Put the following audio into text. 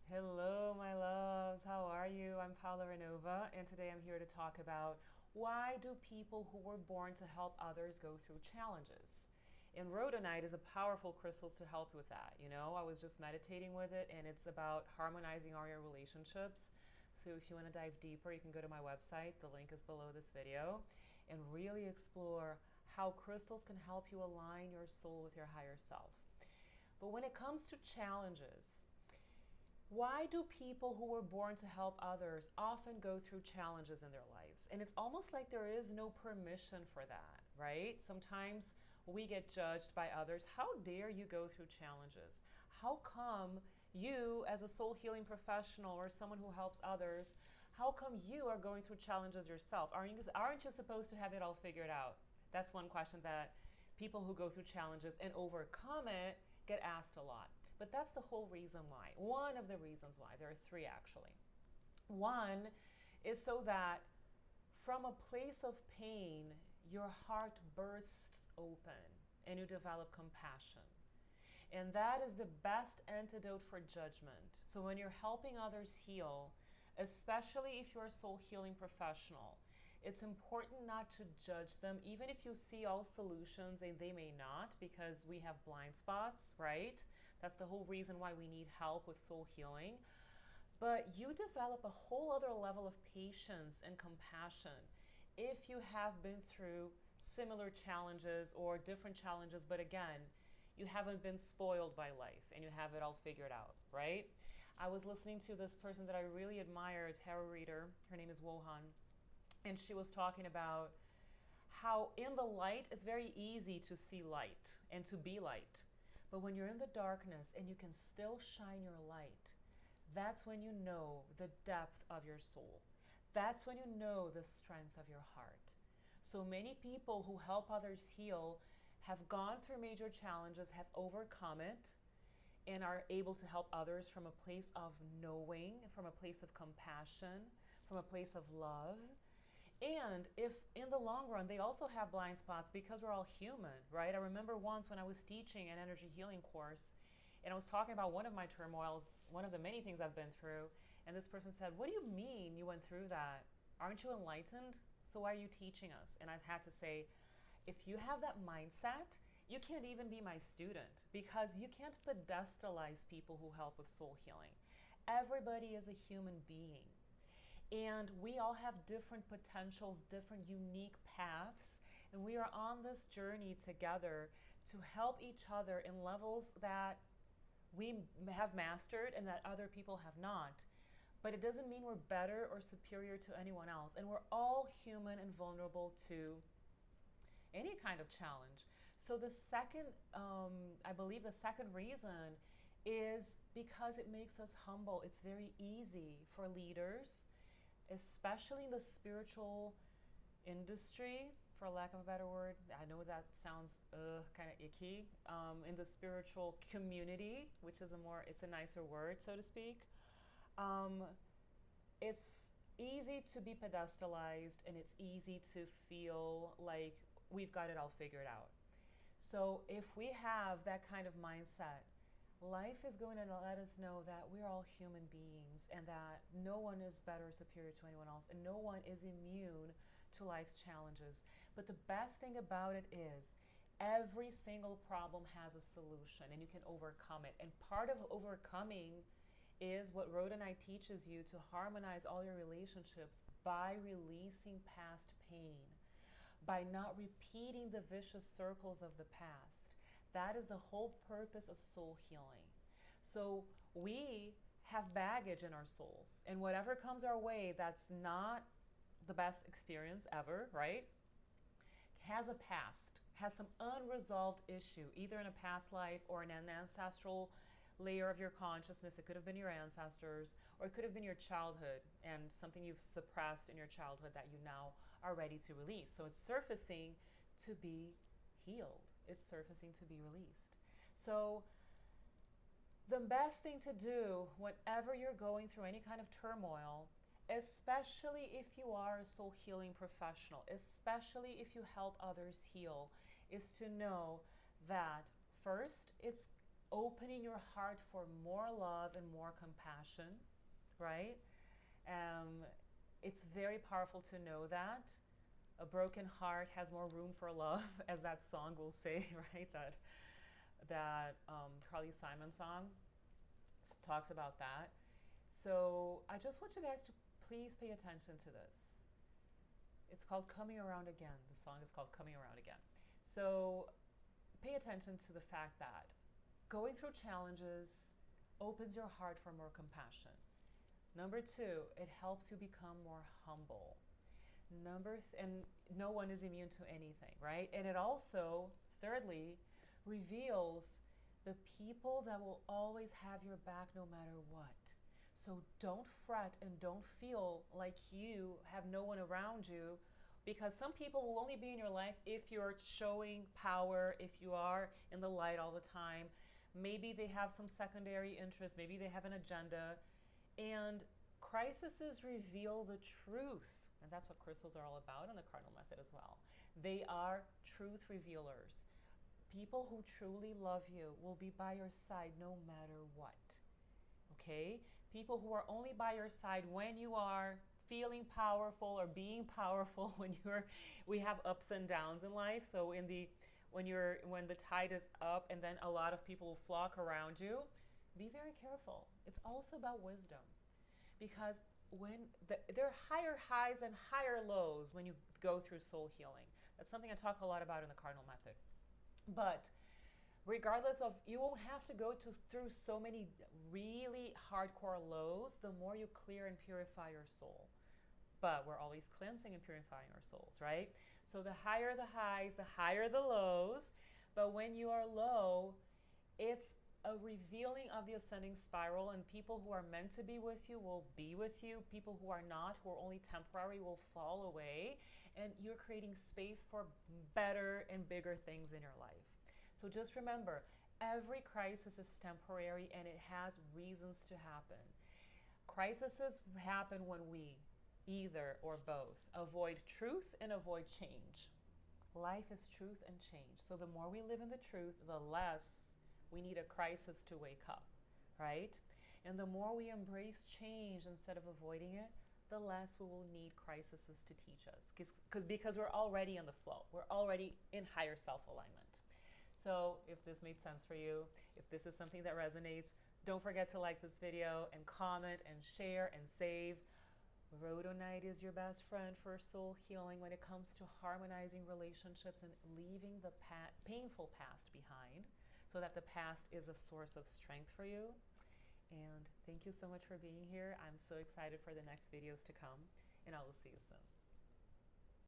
Hello, my loves. How are you? I'm Paula Renova, and today I'm here to talk about why do people who were born to help others go through challenges? And rhodonite is a powerful crystal to help with that. I was just meditating with it, and it's about harmonizing all your relationships. So if you want to dive deeper, you can go to my website. The link is below this video, and really explore how crystals can help you align your soul with your higher self. But when it comes to challenges, why do people who were born to help others often go through challenges in their lives? And it's almost like there is no permission for that, right? Sometimes we get judged by others. How dare you go through challenges? How come you, as a soul healing professional or someone who helps others, how come you are going through challenges yourself? Aren't you supposed to have it all figured out? That's one question that people who go through challenges and overcome it get asked a lot. But that's the whole reason why. One of the reasons why. There are three actually. One is so that from a place of pain, your heart bursts open and you develop compassion. And that is the best antidote for judgment. So when you're helping others heal, especially if you're a soul healing professional, it's important not to judge them, even if you see all solutions and they may not, because we have blind spots, right? That's the whole reason why we need help with soul healing. But you develop a whole other level of patience and compassion if you have been through similar challenges or different challenges, but again, you haven't been spoiled by life and you have it all figured out, right? I was listening to this person that I really admire, a tarot reader. Her name is Wohan. And she was talking about how in the light, it's very easy to see light and to be light. But when you're in the darkness and you can still shine your light, that's when you know the depth of your soul. That's when you know the strength of your heart. So many people who help others heal have gone through major challenges, have overcome it, and are able to help others from a place of knowing, from a place of compassion, from a place of love. And if in the long run, they also have blind spots because we're all human, right? I remember once when I was teaching an energy healing course and I was talking about one of my turmoils, one of the many things I've been through. And this person said, "What do you mean you went through that? Aren't you enlightened? So why are you teaching us?" And I had to say, if you have that mindset, you can't even be my student because you can't pedestalize people who help with soul healing. Everybody is a human being. And we all have different potentials, different unique paths. And we are on this journey together to help each other in levels that we have mastered and that other people have not. But it doesn't mean we're better or superior to anyone else. And we're all human and vulnerable to any kind of challenge. So the second, I believe the second reason is because it makes us humble. It's very easy for leaders, especially in the spiritual industry, for lack of a better word. I know that sounds kind of icky. In the spiritual community, which is it's a nicer word, so to speak. It's easy to be pedestalized and it's easy to feel like we've got it all figured out. So if we have that kind of mindset, life is going to let us know that we're all human beings and that no one is better or superior to anyone else and no one is immune to life's challenges. But the best thing about it is every single problem has a solution and you can overcome it. And part of overcoming is what rhodonite teaches you, to harmonize all your relationships by releasing past pain, by not repeating the vicious circles of the past. That is the whole purpose of soul healing. So we have baggage in our souls, and whatever comes our way that's not the best experience ever, right? Has a past, has some unresolved issue, either in a past life or in an ancestral layer of your consciousness. It could have been your ancestors, or it could have been your childhood and something you've suppressed in your childhood that you now are ready to release. So it's surfacing to be healed. It's surfacing to be released. So the best thing to do whenever you're going through any kind of turmoil, especially if you are a soul healing professional, especially if you help others heal, is to know that first, it's opening your heart for more love and more compassion, right? Um, it's very powerful to know that. A broken heart has more room for love, as that song will say, right? That Carly Simon song talks about that. So I just want you guys to please pay attention to this. It's called Coming Around Again. The song is called Coming Around Again. So pay attention to the fact that going through challenges opens your heart for more compassion. Number two, it helps you become more humble. And no one is immune to anything, right? And it also, thirdly, reveals the people that will always have your back no matter what. So don't fret and don't feel like you have no one around you, because some people will only be in your life if you're showing power, if you are in the light all the time. Maybe they have some secondary interests, maybe they have an agenda. And crises reveal the truth. And that's what crystals are all about in the cardinal method as well. They are truth revealers. People who truly love you will be by your side no matter what. Okay? People who are only by your side when you are feeling powerful or being powerful, we have ups and downs in life. So when the tide is up and then a lot of people will flock around you, be very careful. It's also about wisdom, because there are higher highs and higher lows when you go through soul healing. That's something I talk a lot about in the cardinal method. But regardless of, you won't have to go through so many really hardcore lows the more you clear and purify your soul. But we're always cleansing and purifying our souls, right? So the higher the highs, the higher the lows. But when you are low, it's a revealing of the ascending spiral, and people who are meant to be with you will be with you. People who are not, who are only temporary, will fall away, and you're creating space for better and bigger things in your life. So just remember, every crisis is temporary and it has reasons to happen. Crises happen when we either or both avoid truth and avoid change. Life is truth and change. So the more we live in the truth, the less we need a crisis to wake up, right? And the more we embrace change instead of avoiding it, the less we will need crises to teach us. Because we're already in the flow. We're already in higher self-alignment. So if this made sense for you, if this is something that resonates, don't forget to like this video and comment and share and save. Rhodonite is your best friend for soul healing when it comes to harmonizing relationships and leaving the painful past behind, so that the past is a source of strength for you. And thank you so much for being here. I'm so excited for the next videos to come, and I will see you soon.